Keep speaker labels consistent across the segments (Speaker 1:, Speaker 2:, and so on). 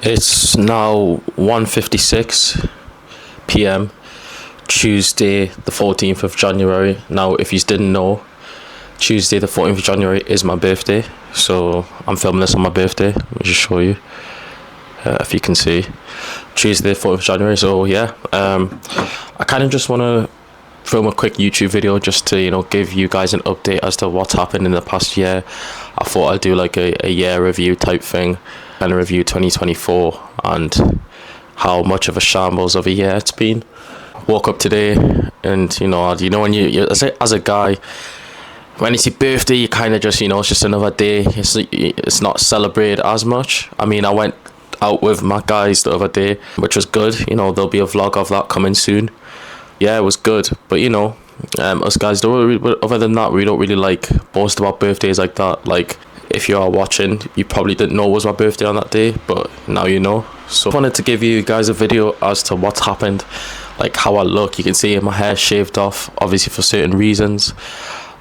Speaker 1: It's now 1:56 p.m. Tuesday the 14th of January. Now, if you didn't know, Tuesday the 14th of January is my birthday, so I'm filming this on my birthday. Let me just show you, if you can see, Tuesday the 14th of January. So yeah, I kind of just want to film a quick YouTube video just to give you guys an update as to what's happened in the past year. I thought I'd do like a year review type thing and review 2024 and how much of a shambles of a year it's been. Woke up today and when you as a guy, when it's your birthday, you kind of just it's just another day. It's not celebrated as much. I mean, I went out with my guys the other day, which was good. There'll be a vlog of that coming soon. Yeah, it was good, but us guys other than that, we don't really like boast about birthdays like that. Like, if you are watching, you probably didn't know it was my birthday on that day, but now you know. So I wanted to give you guys a video as to what's happened, like how I look. You can see my hair shaved off, obviously for certain reasons,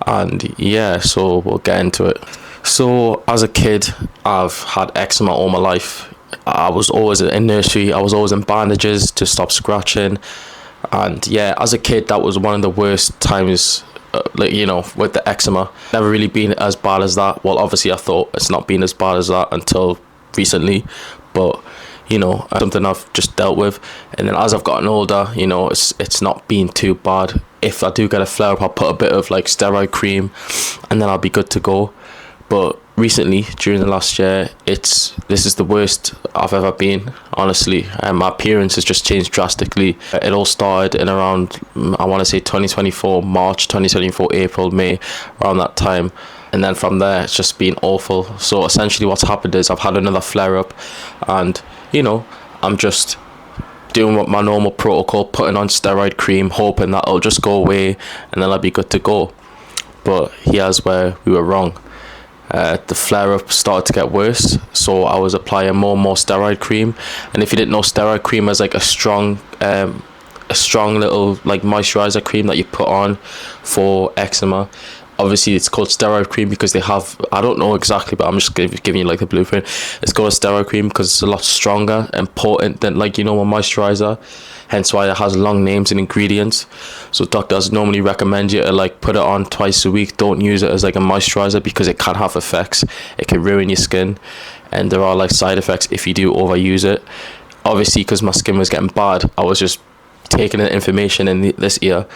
Speaker 1: and yeah, so we'll get into it. So as a kid, I've had eczema all my life. I was always in nursery, I was always in bandages to stop scratching. And yeah, as a kid, that was one of the worst times, with the eczema. Never really been as bad as that. Well, obviously I thought it's not been as bad as that until recently, but something I've just dealt with. And then as I've gotten older, it's not been too bad. If I do get a flare up, I'll put a bit of like steroid cream and then I'll be good to go. But recently, during the last year, this is the worst I've ever been, honestly. My appearance has just changed drastically. It all started in around, I want to say 2024, March, 2024, April, May, around that time. And then from there, it's just been awful. So essentially what's happened is I've had another flare up and, I'm just doing what my normal protocol, putting on steroid cream, hoping that it'll just go away and then I'll be good to go. But here's where we were wrong. The flare-up started to get worse, so I was applying more and more steroid cream. And if you didn't know, steroid cream is like a strong little like moisturizer cream that you put on for eczema. Obviously it's called steroid cream because they have, I don't know exactly, but I'm just giving you like the blueprint. It's called a steroid cream because it's a lot stronger and potent than a moisturizer, hence why it has long names and ingredients. So doctors normally recommend you to put it on twice a week. Don't use it as like a moisturizer because it can have effects. It can ruin your skin and there are side effects if you do overuse it. Obviously, because my skin was getting bad, I was just taking the information in this ear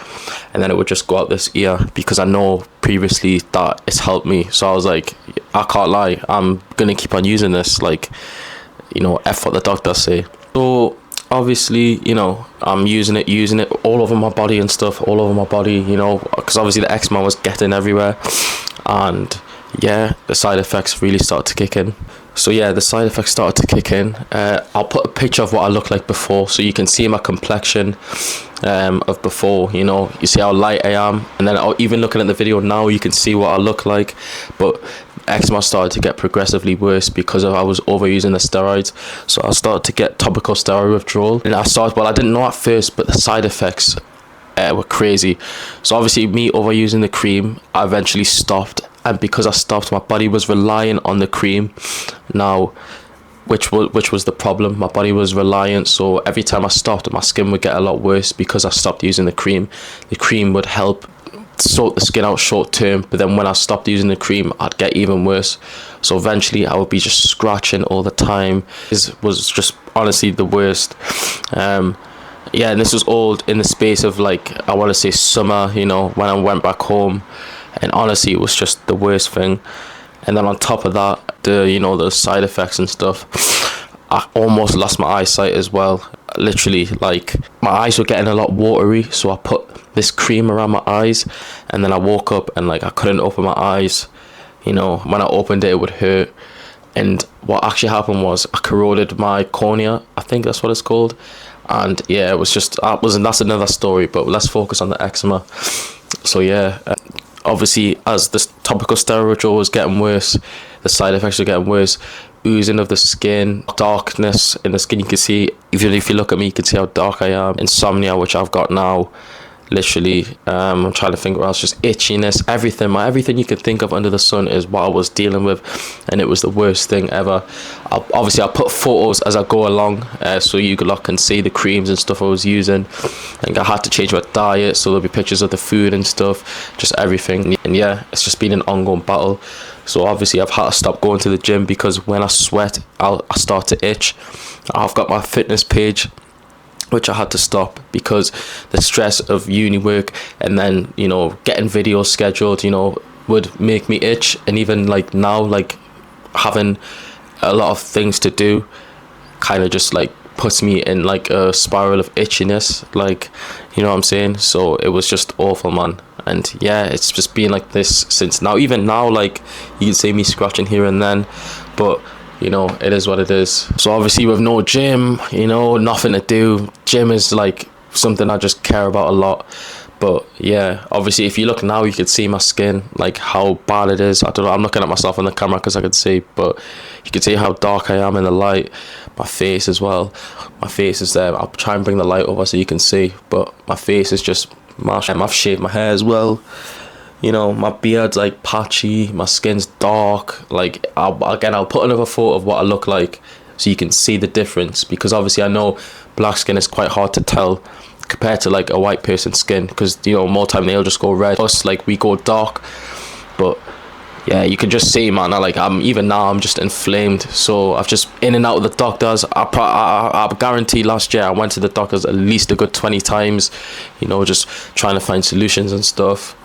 Speaker 1: and then it would just go out this ear because I know previously that it's helped me. So I was like, I can't lie, I'm gonna keep on using this, F what the doctors say. So obviously, I'm using it all over my body and stuff, because obviously the eczema was getting everywhere. And yeah, the side effects really started to kick in. So yeah, the side effects started to kick in. I'll put a picture of what I looked like before so you can see my complexion of before. You see how light I am, and then even looking at the video now, you can see what I look like. But eczema started to get progressively worse because I was overusing the steroids. So I started to get topical steroid withdrawal, and I didn't know at first, but the side effects were crazy. So obviously me overusing the cream, I eventually stopped, and because I stopped, my body was relying on the cream now, which was the problem. My body was reliant, so every time I stopped, my skin would get a lot worse because I stopped using the cream. The cream would help sort the skin out short term, but then when I stopped using the cream, I'd get even worse. So eventually I would be just scratching all the time. It was just honestly the worst. Yeah, and this was all in the space of I want to say summer, when I went back home, and honestly it was just the worst thing. And then on top of that, the side effects and stuff, I almost lost my eyesight as well. Literally, my eyes were getting a lot watery, so I put this cream around my eyes, and then I woke up and I couldn't open my eyes. When I opened it, it would hurt. And what actually happened was I corroded my cornea, I think that's what it's called. And yeah, it was just that's another story, but let's focus on the eczema. So yeah, obviously as the topical steroid withdrawal was getting worse, the side effects were getting worse. Oozing of the skin, darkness in the skin, you can see, even if you look at me, you can see how dark I am. Insomnia, which I've got now, literally. I'm trying to think what else. Just itchiness, everything. Everything you could think of under the sun is what I was dealing with, and it was the worst thing ever. I'll put photos as I go along, so you lot can see the creams and stuff I was using. And I had to change my diet, so there'll be pictures of the food and stuff, just everything. And yeah, it's just been an ongoing battle. So obviously I've had to stop going to the gym because when I sweat, I start to itch. I've got my fitness page, which I had to stop because the stress of uni work and then, you know, getting videos scheduled, you know, would make me itch. And even like now, like having a lot of things to do kind of just like puts me in like a spiral of itchiness, like, you know what I'm saying? So it was just awful, man. And yeah, it's just been like this since now. Even now, like, you can see me scratching here and then, but you know, it is what it is. So obviously with no gym, you know, nothing to do, gym is like something I just care about a lot. But yeah, obviously if you look now, you can see my skin, like how bad it is. I don't know, I'm looking at myself on the camera because I can see, but you can see how dark I am in the light. My face as well, my face is there. I'll try and bring the light over so you can see, but my face is just mashed. I've shaved my hair as well. You know, my beard's like patchy, my skin's dark. Like, I'll put another photo of what I look like so you can see the difference, because obviously I know black skin is quite hard to tell compared to like a white person's skin, because, you know, more time they'll just go red. Us, like, we go dark. But yeah, you can just see, man, I'm just inflamed. So I've just in and out of the doctors. I guarantee last year I went to the doctors at least a good 20 times, you know, just trying to find solutions and stuff.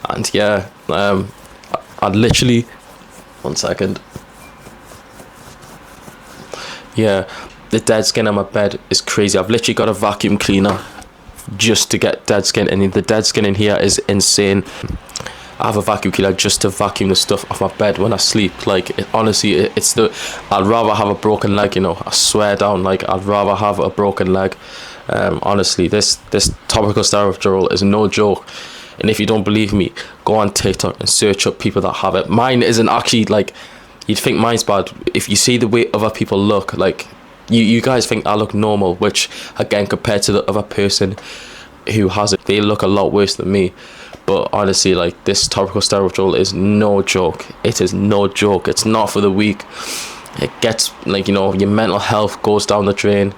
Speaker 1: And yeah, I literally, 1 second. Yeah, the dead skin on my bed is crazy. I've literally got a vacuum cleaner just to get dead skin, and the dead skin in here is insane. I have a vacuum cleaner just to vacuum the stuff off my bed when I sleep. Like, I'd rather have a broken leg, you know, I swear down, like, I'd rather have a broken leg. Honestly, this topical steroid withdrawal is no joke. And if you don't believe me, go on TikTok and search up people that have it. Mine isn't actually, like, you'd think mine's bad. If you see the way other people look, like, you guys think I look normal, which, again, compared to the other person who has it, they look a lot worse than me. But honestly, like, this topical steroid withdrawal is no joke. It is no joke. It's not for the weak. It gets, like, you know, your mental health goes down the drain.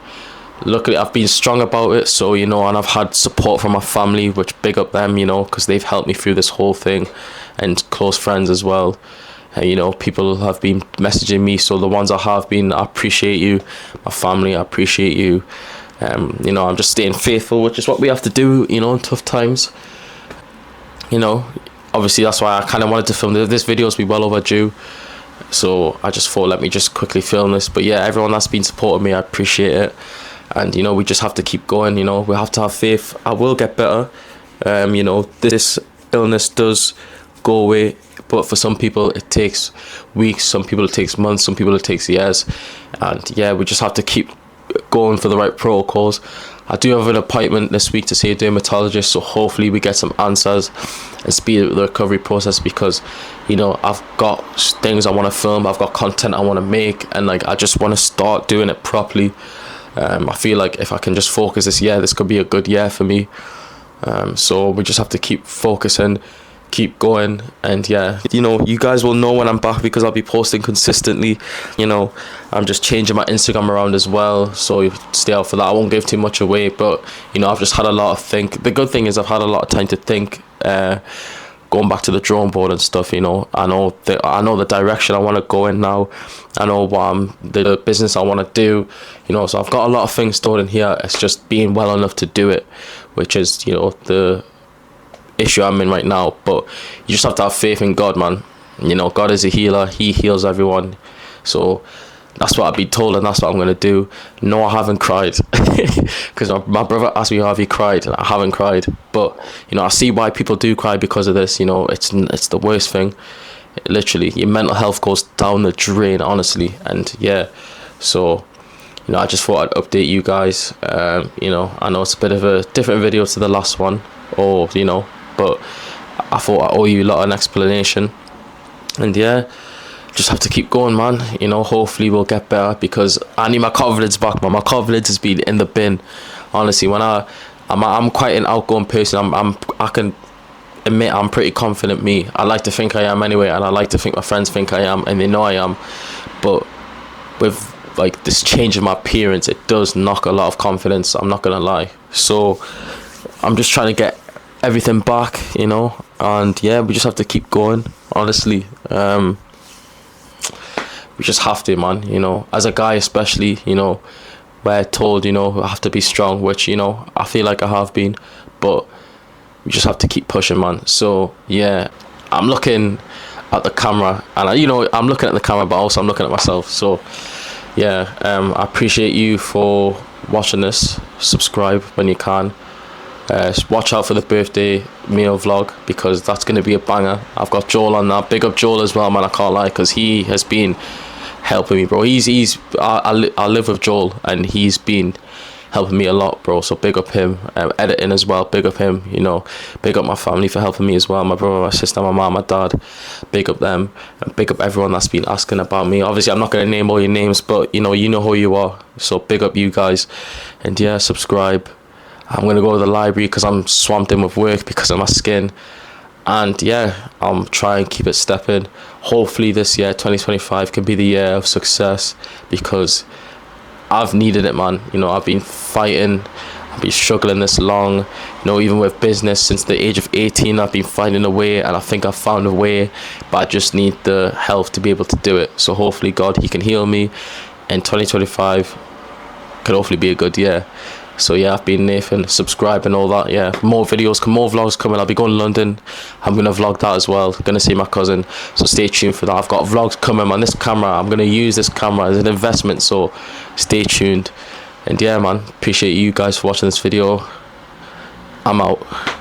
Speaker 1: Luckily, I've been strong about it, so, you know, and I've had support from my family, which big up them, you know, because they've helped me through this whole thing, and close friends as well. You know, people have been messaging me, so the ones I have been, I appreciate you. My family, I appreciate you. You know, I'm just staying faithful, which is what we have to do, you know, in tough times. You know, obviously that's why I kind of wanted to film this. Video's be well overdue, so I just thought, let me just quickly film this. But yeah, everyone that's been supporting me, I appreciate it. And, you know, we just have to keep going, you know, we have to have faith. I will get better. You know, this illness does go away, but for some people it takes weeks, some people it takes months, some people it takes years. And yeah, we just have to keep going for the right protocols. I do have an appointment this week to see a dermatologist, so hopefully we get some answers and speed up the recovery process, because, you know, I've got things I want to film, I've got content I want to make, and like, I just want to start doing it properly. I feel like if I can just focus this year, this could be a good year for me. So we just have to keep focusing, keep going. And yeah, you know, you guys will know when I'm back, because I'll be posting consistently. You know, I'm just changing my Instagram around as well, so stay out for that. I won't give too much away, but, you know, I've just had a lot of think. The good thing is I've had a lot of time to think, going back to the drawing board and stuff. You know, I know the direction I want to go in now. I know the business I want to do, you know, so I've got a lot of things stored in here. It's just being well enough to do it, which is, you know, the issue I'm in right now. But you just have to have faith in God, man. You know, God is a healer. He heals everyone. So that's what I've been told, and that's what I'm going to do. No, I haven't cried, because my brother asked me, have you cried? And I haven't cried. But, you know, I see why people do cry because of this. You know, it's the worst thing. Literally, your mental health goes down the drain, honestly. And yeah, so, you know, I just thought I'd update you guys. You know, I know it's a bit of a different video to the last one, or, you know, but I thought I owe you a lot of an explanation. And yeah, just have to keep going, man. You know, hopefully we'll get better, because I need my confidence back, man. My confidence has been in the bin, honestly. When I I'm quite an outgoing person. I can admit I'm pretty confident me. I like to think I am anyway, and I like to think my friends think I am, and they know I am. But with like this change in my appearance, it does knock a lot of confidence. I'm not gonna lie. So I'm just trying to get everything back, you know. And yeah, we just have to keep going. Honestly, we just have to, man. You know, as a guy, especially, you know, we're told, you know, I have to be strong, which, you know, I feel like I have been, but we just have to keep pushing, man. So yeah, I'm looking at the camera, and you know, I'm looking at the camera, but also I'm looking at myself. So yeah, I appreciate you for watching this. Subscribe when you can. Watch out for the birthday meal vlog, because that's going to be a banger. I've got Joel on that. Big up Joel as well, man. I can't lie, because he has been helping me, bro. I live with Joel, and he's been helping me a lot, bro. So big up him. Editing as well, big up him. You know, big up my family for helping me as well. My brother, my sister, my mom, my dad. Big up them, and big up everyone that's been asking about me. Obviously, I'm not gonna name all your names, but you know who you are. So big up you guys, and yeah, subscribe. I'm gonna go to the library because I'm swamped in with work because of my skin. And yeah, I'm trying to keep it stepping. Hopefully this year, 2025, can be the year of success, because I've needed it, man. You know, I've been fighting, I've been struggling this long. You know, even with business, since the age of 18, I've been finding a way, and I think I've found a way, but I just need the health to be able to do it. So hopefully God, he can heal me, and 2025 can hopefully be a good year. So yeah, I've been Nathan. Subscribe and all that. Yeah, more videos, more vlogs coming. I'll be going to London. I'm gonna vlog that as well. Gonna see my cousin. So stay tuned for that. I've got vlogs coming on this camera. I'm gonna use this camera as an investment. So stay tuned. And yeah, man, appreciate you guys for watching this video. I'm out.